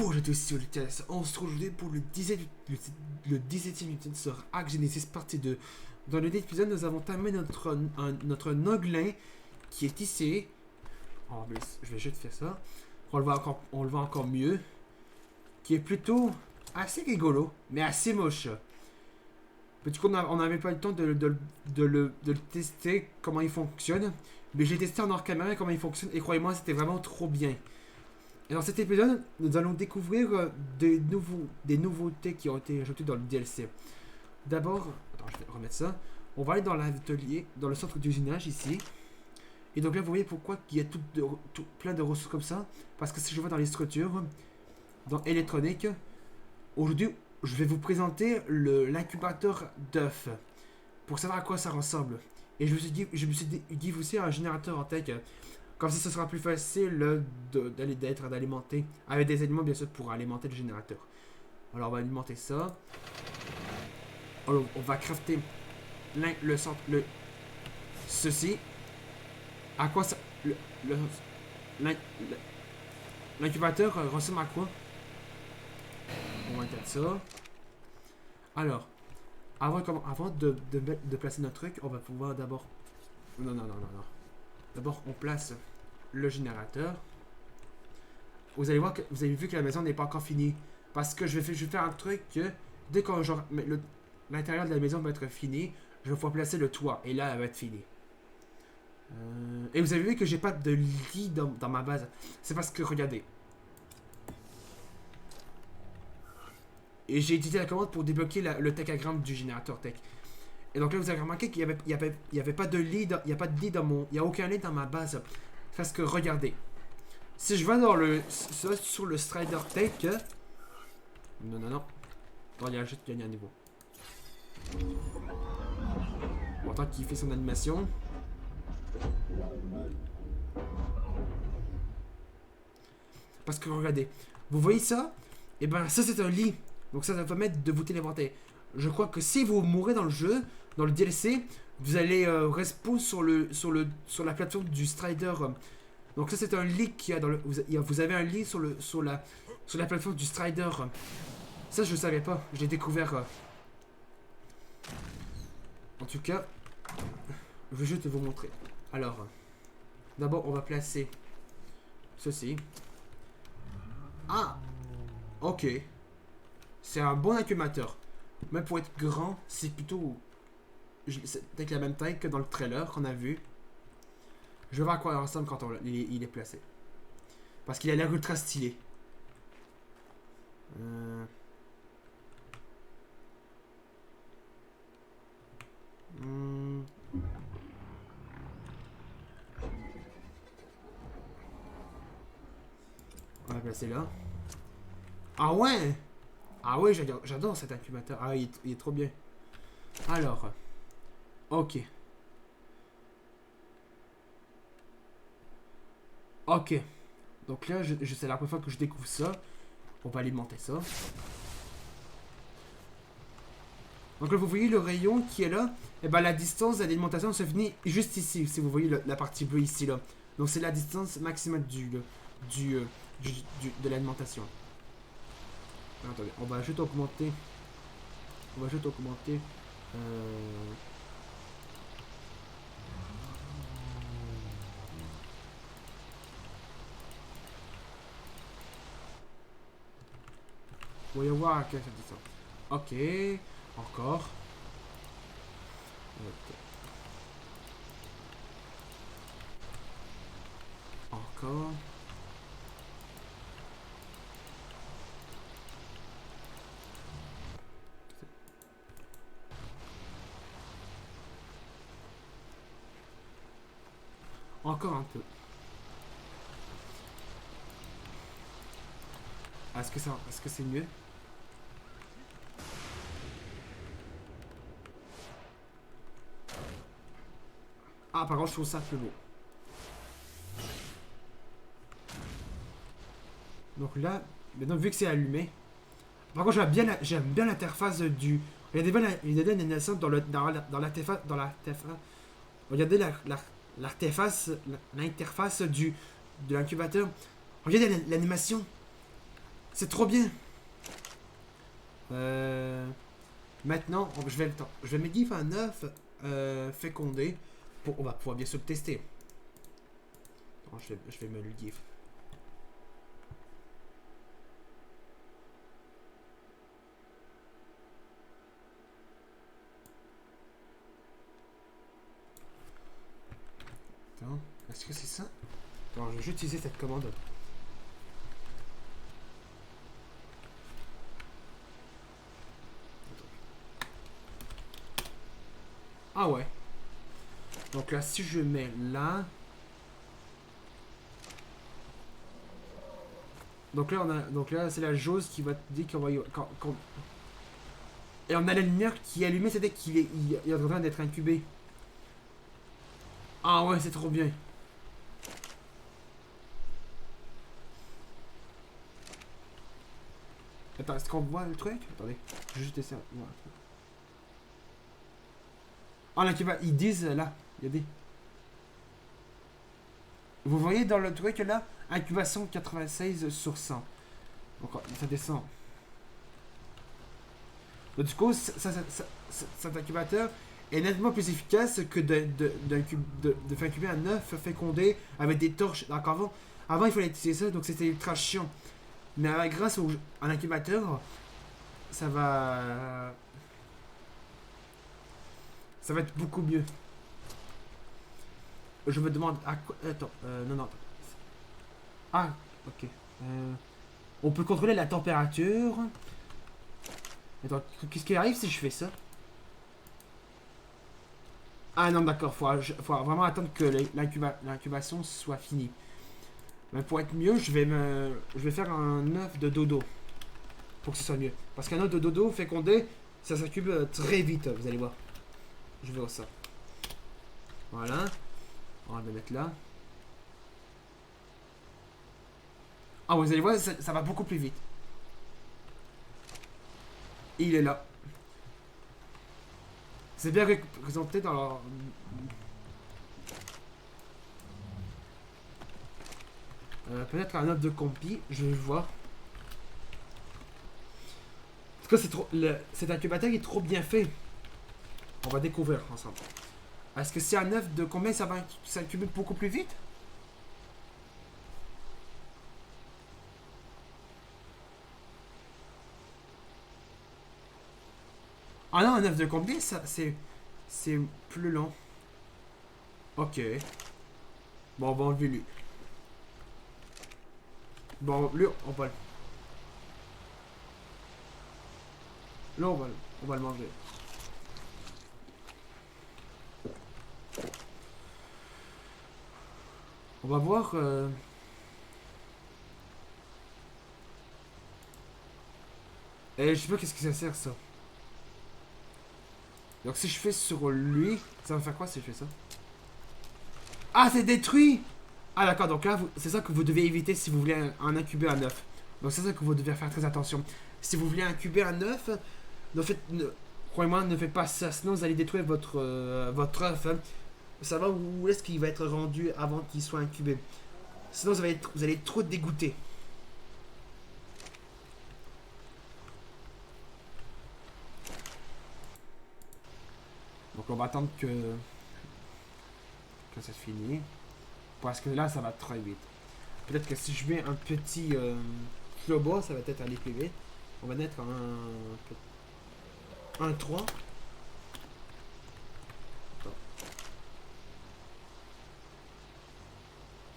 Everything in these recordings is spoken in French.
Bonjour à tous, on se retrouve aujourd'hui pour le 17e épisode sur Arc Genesis partie 2. Dans le dernier épisode, nous avons terminé notre Noglin qui est ici. Oh, mais je vais juste faire ça. On le voit encore mieux. Qui est plutôt assez rigolo, mais assez moche. Petit coup, on n'avait pas le temps de le tester, comment il fonctionne. Mais j'ai testé en hors caméra comment il fonctionne et croyez-moi, c'était vraiment trop bien. Et dans cet épisode, nous allons découvrir des nouveautés qui ont été ajoutées dans le DLC. D'abord, attends, je vais remettre ça. On va aller dans l'atelier, dans le centre d'usinage ici. Et donc là, vous voyez pourquoi il y a plein de ressources comme ça. Parce que si je vais dans les structures, dans électronique, aujourd'hui, je vais vous présenter l'incubateur d'œufs. Pour savoir à quoi ça ressemble. Et je me suis dit aussi un générateur en tech. Comme ça, ce sera plus facile d'alimenter avec des aliments, bien sûr, pour alimenter le générateur. Alors, on va alimenter ça. Alors, on va crafter ceci. À quoi ça... L'incubateur ressemble à quoi? On va mettre ça. Alors, avant de placer notre truc, on va pouvoir d'abord... Non. D'abord, on place le générateur. Vous allez voir que vous avez vu que la maison n'est pas encore finie. Parce que je vais faire un truc que dès que l'intérieur de la maison va être fini, je vais pouvoir placer le toit. Et là, elle va être finie. Et vous avez vu que j'ai pas de lit dans ma base. C'est parce que, regardez. Et j'ai utilisé la commande pour débloquer le techagramme du générateur tech. Et donc là, vous avez remarqué qu'il y avait pas de lit, il n'y a pas de lit dans mon... Il n'y a aucun lit dans ma base. Parce que, regardez. Si je vais sur le Strider Tech... Non. Non, il y a juste gagné un niveau. Bon, tant qu'il fait son animation. Parce que, regardez. Vous voyez ça? Et ben, ça, c'est un lit. Donc ça va permettre de vous téléporter. Je crois que si vous mourrez dans le jeu, dans le DLC, vous allez respawn sur la plateforme du Strider. Donc ça c'est un lit qu'il y a dans le... Vous avez un lit sur la plateforme du Strider. Ça je ne savais pas, j'ai découvert. En tout cas, je vais juste vous montrer. Alors, d'abord on va placer ceci. Ah, ok. C'est un bon incubateur. Même pour être grand, c'est plutôt... C'est peut-être la même taille que dans le trailer qu'on a vu. Je vais voir à quoi il ressemble quand il est placé. Parce qu'il a l'air ultra stylé. On va placer là. Ah ouais! Ah ouais, j'adore cet incubateur. Ah, il est trop bien. Alors, ok. Ok. Donc là, c'est la première fois que je découvre ça. On va alimenter ça. Donc là, vous voyez le rayon qui est là. Et ben la distance d'alimentation se finit juste ici. Si vous voyez la partie bleue ici là. Donc c'est la distance maximale de l'alimentation. Attendez, on va juste augmenter. Voyons voir à quelle distance. Ok, encore. Ok. Encore. Encore un peu. Est-ce que c'est mieux? Ah, par contre, je trouve ça plus beau. Donc là, maintenant, vu que c'est allumé. Par contre, j'aime bien l'interface du... Regardez bien l'animation dans l'interface. Regardez l'interface de l'incubateur. Regardez l'animation. C'est trop bien. Maintenant, je vais mettre GIF à 9 fécondé. On va pouvoir bien sûr le tester. Attends, je vais mettre le GIF. Attends, est-ce que c'est ça? Attends, je vais juste utiliser cette commande. Ah ouais. Donc là, si je mets là... Donc là, c'est la jauge qui va te dire qu'on va et on a la lumière qui est allumée, c'est-à-dire qu'il est en train d'être incubé. Ah ouais, c'est trop bien. Attends, est-ce qu'on voit le truc? Attendez, je vais juste essayer. Ouais. Ah là, ils disent là, il y a des... Vous voyez dans le truc là, incubation 96 sur 100. Donc ça descend. Donc, du coup, cet incubateur est nettement plus efficace que de faire incuber un œuf fécondé avec des torches. Donc avant il fallait utiliser ça, donc c'était ultra chiant. Mais grâce à l'incubateur, ça va... Ça va être beaucoup mieux. Je me demande à quoi... Attends, non. Ah, ok. On peut contrôler la température. Attends, qu'est-ce qui arrive si je fais ça? Ah non, d'accord, faut vraiment attendre que l'incubation soit finie. Mais pour être mieux, je vais faire un œuf de dodo. Pour que ce soit mieux. Parce qu'un œuf de dodo fécondé, ça s'incube très vite, vous allez voir. Je vais voir ça. Voilà. On va le mettre là. Ah, vous allez voir, ça va beaucoup plus vite. Et il est là. C'est bien représenté dans leur... peut-être un œuf de compi, je vais voir. En tout cas, cet incubateur est trop bien fait. On va découvrir ensemble. Est-ce que c'est un œuf de combien ça va s'incuber beaucoup plus vite? Ah non, un œuf de combien ça c'est plus long. Ok. Bon, on va enlever lui. Bon, lui, on va le... Là, on va le manger. On va voir... Et je sais pas qu'est-ce que ça sert, ça. Donc si je fais sur lui, ça va faire quoi si je fais ça? Ah, c'est détruit! Ah d'accord, donc là, c'est ça que vous devez éviter si vous voulez en incuber un œuf. Donc c'est ça que vous devez faire très attention. Si vous voulez incuber un œuf, croyez-moi, ne faites pas ça, sinon vous allez détruire votre œuf. Hein. Savoir où est-ce qu'il va être rendu avant qu'il soit incubé. Sinon vous allez être trop dégoûté. Donc on va attendre que ça se finisse. Parce que là, ça va très vite. Peut-être que si je mets un petit flobo, ça va peut-être aller plus vite. On va mettre un 3.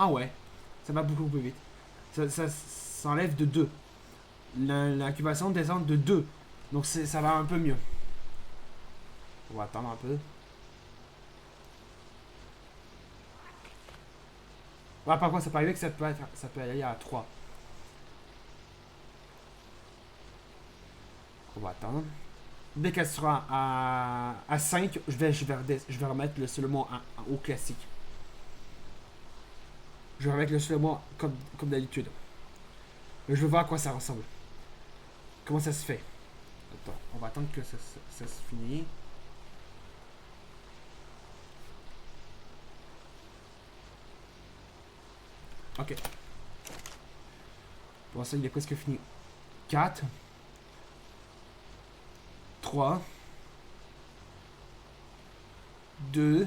Ah ouais, ça va beaucoup plus vite. Ça enlève de 2. L'incubation descend de 2. Donc ça va un peu mieux. On va attendre un peu. Ouais, par contre, ça peut arriver que ça peut aller à 3. On va attendre. Dès qu'elle sera à 5, je vais remettre le seulement au classique. Je vais remettre le seulement comme d'habitude. Je veux voir à quoi ça ressemble. Comment ça se fait. Attends, on va attendre que ça se finisse. Ok. Bon, ça, il est presque fini. 4, 3, 2,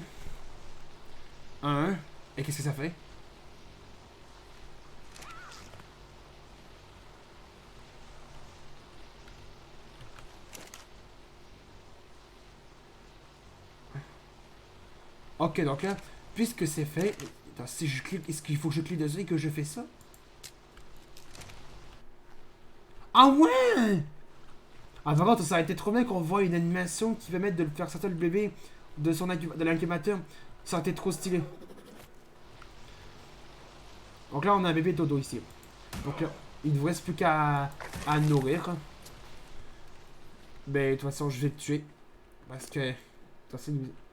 1. Et qu'est-ce que ça fait? Ok, donc là, puisque c'est fait... Attends, si je clique, est-ce qu'il faut que je clique dessus et que je fais ça? Ah ouais! Ah, par contre, ça aurait été trop bien qu'on voit une animation qui va mettre de faire sortir le bébé de l'incubateur. Ça aurait été trop stylé. Donc là, on a un bébé dodo ici. Donc là, il ne vous reste plus qu'à nourrir. Ben, de toute façon, je vais le tuer. Parce que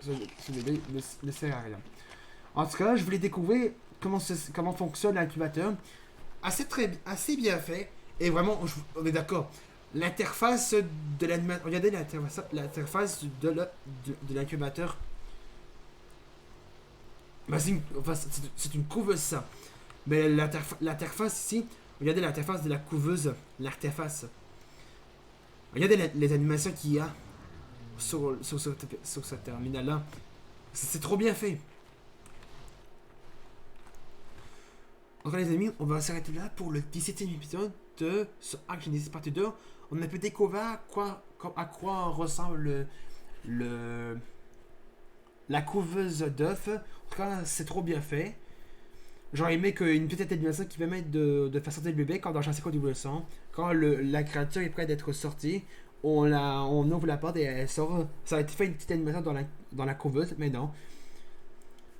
ce bébé ne sert à rien. En tout cas, je voulais découvrir comment fonctionne l'incubateur. Assez bien fait. Et vraiment, on est d'accord. L'interface de l'animateur. Regardez l'interface de l'incubateur. Bah, c'est une couveuse, ça. Mais l'interface ici, regardez l'interface de la couveuse. L'interface. Regardez les animations qu'il y a sur ce terminal-là. C'est trop bien fait. Donc les amis, on va s'arrêter là pour le 17e épisode de ce Arc Genesis partie 2. On a pu découvrir à quoi ressemble la couveuse d'œufs. En tout cas, c'est trop bien fait. J'aurais aimé qu'une petite animation qui permette de faire sortir le bébé quand dans Chasser du le sang. Quand la créature est prête d'être sortie, on ouvre la porte et elle sort. Ça a été fait une petite animation dans la couveuse, mais non.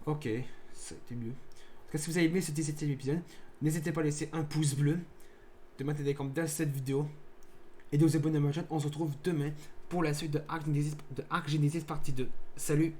Ok, c'était mieux. En tout cas, si vous avez aimé ce 17e épisode, n'hésitez pas à laisser un pouce bleu, de mettre des commentaires dans cette vidéo et de vous abonner à ma chaîne. On se retrouve demain pour la suite de Arc Genesis partie 2. Salut!